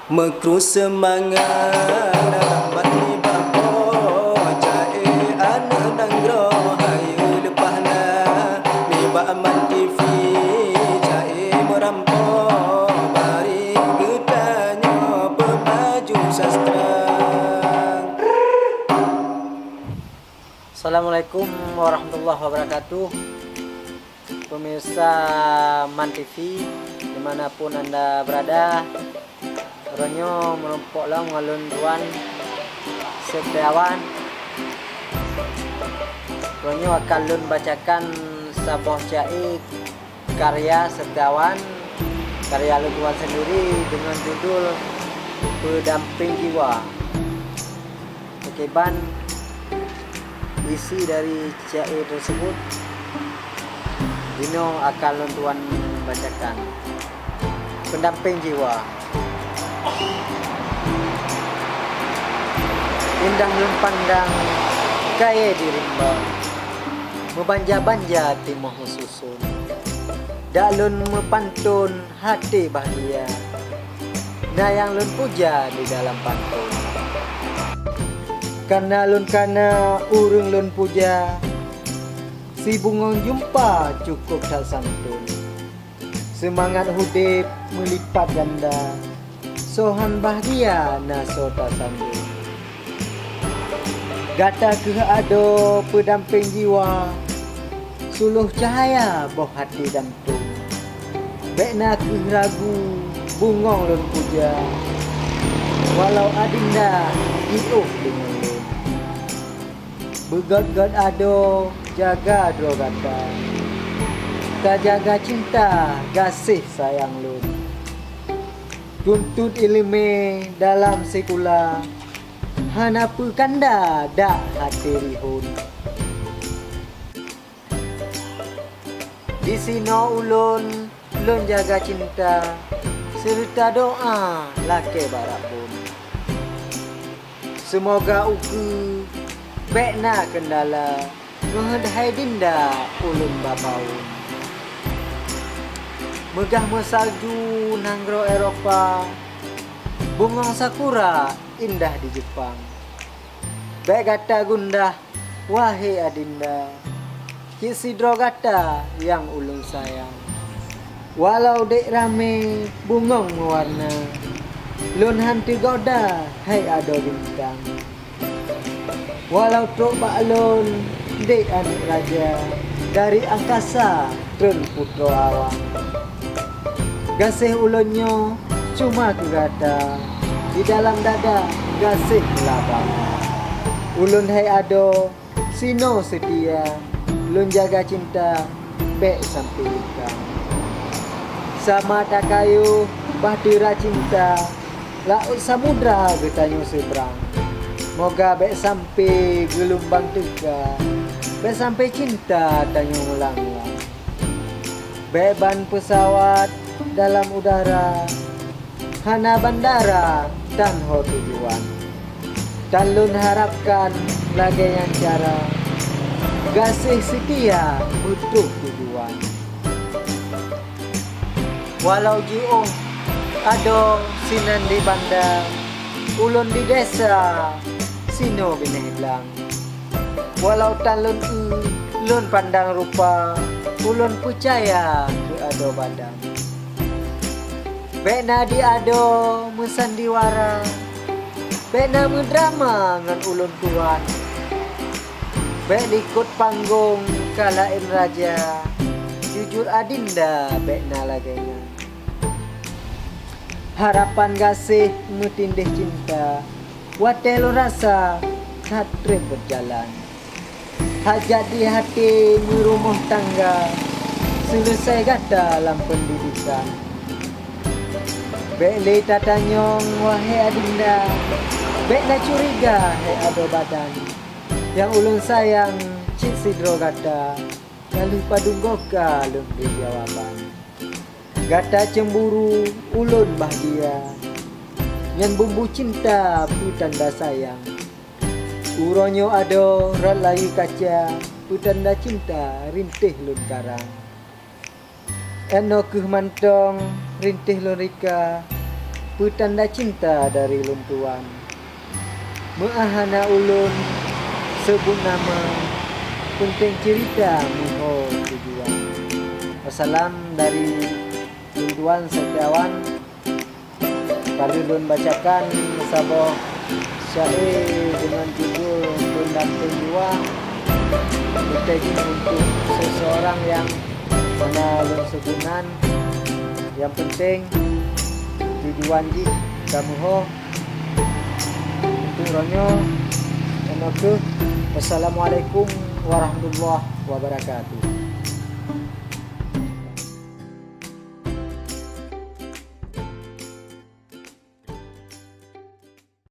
Mekru semangat rahmat ni babo jae anu nanggro hayu lepahna ni ba aman TV jae merampo bari getanyo pemaju sastra. Assalamualaikum warahmatullahi wabarakatuh. Pemirsa MAN TV dimanapun anda berada, Ronyo merumpuklah mengalun tuan setiawan. Ronyo akan lun bacakan sabuh syair karya setiawan, karya lun tuan sendiri dengan judul Pendamping Jiwa. Kekiban isi dari syair tersebut Dino akan lun tuan bacakan. Pendamping Jiwa. Indang lun pandang kaya di rimba, membanja-banja timoh mesusun, dak lun mepantun hati bahagia, nah yang lun puja di dalam pantun. Karena lun kana urung lun puja, si bungong jumpa cukup tak santun. Semangat hudip melipat ganda, sohan bahagia na sota sambung. Gata ke ado pendamping jiwa, suluh cahaya boh hati jantung. Bekna ke ragu bungong lun puja, walau adinda hidup dengan lun. Begad-gad ado jaga dro gata, ta jaga cinta kasih sayang lun. Tuntut ilmu dalam sekula, hanapu kanda dak hati rihun. Di sino ulun lun jaga cinta, serta doa lake barak pun. Semoga uku bekna kendala, menghadai dinda ulun babaun. Megah mesalju nanggro Eropa, bungong sakura indah di Jepang. Baik gata gundah, wahai adinda, kisidro gata yang ulun sayang. Walau dek rame bungong mewarna, lun hantu goda hai ado bintang. Walau truk baklun dek anak raja, dari angkasa trun putro awang. Gasih ulunnya cuma kegata, di dalam dada gasih labang. Ulun hai ado sino setia, lun jaga cinta bek sampai ikan. Sama tak kayu bahtera cinta, laut samudra getanyo seberang. Moga bek sampai gelombang tega, bek sampai cinta tanyo ulang-ulang. Bek ban pesawat dalam udara, hana bandara dan ho tujuan. Dan lun harapkan lagi yang cara, gasih setia butuh tujuan. Walau jiung ado sinan di bandar, ulun di desa sino binehlang. Walau tan lun lun pandang rupa, ulun percaya ke ado badan. Bekna di ado mesandiwara, bekna mendrama ngan ulun tuan. Bek likut panggung kalain raja, jujur adinda bekna laganya. Harapan gasih metindih cinta, watelo rasa hatre berjalan. Hajat di hati merumah tangga, selesai gata dalam pendidikan. Bek le tatanyong wahai adinda, bek na curiga hai ado badan. Yang ulun sayang cik sidro gata, lalu padunggoka lun di jawaban. Gata cemburu ulun bahagia, yang bumbu cinta putanda sayang. Uronyo ado rat layu kaca, putanda cinta rintih lun karang. Eno keh mantong rintih lorika, petanda cinta dari ulun tuan. Meahana ulun sebut nama, penting cerita muho tujuan. Wassalam dari ulun tuan Setiawan. Kali ulun bacakan saboh syair dengan judul Pendamping Jiwa. Bertajuk untuk seseorang yang mana ulun sebunan. Yang penting tujuan ji kamu ho untuk ronyo dan aku. Wassalamualaikum warahmatullahi wabarakatuh.